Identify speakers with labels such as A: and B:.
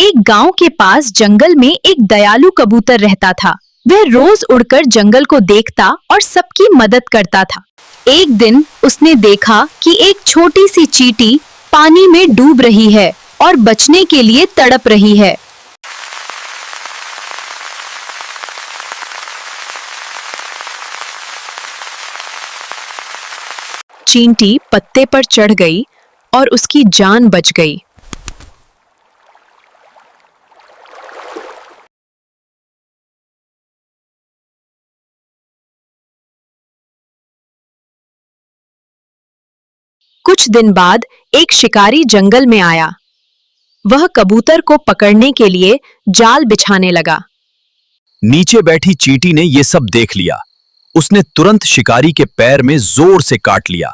A: एक गांव के पास जंगल में एक दयालु कबूतर रहता था। वह रोज उड़कर जंगल को देखता और सबकी मदद करता था। एक दिन उसने देखा कि एक छोटी सी चींटी पानी में डूब रही है और बचने के लिए तड़प रही है। चींटी पत्ते पर चढ़ गई और उसकी जान बच गई। कुछ दिन बाद एक शिकारी जंगल में आया। वह कबूतर को पकड़ने के लिए जाल बिछाने लगा।
B: नीचे बैठी चींटी ने ये सब देख लिया। उसने तुरंत शिकारी के पैर में जोर से काट लिया।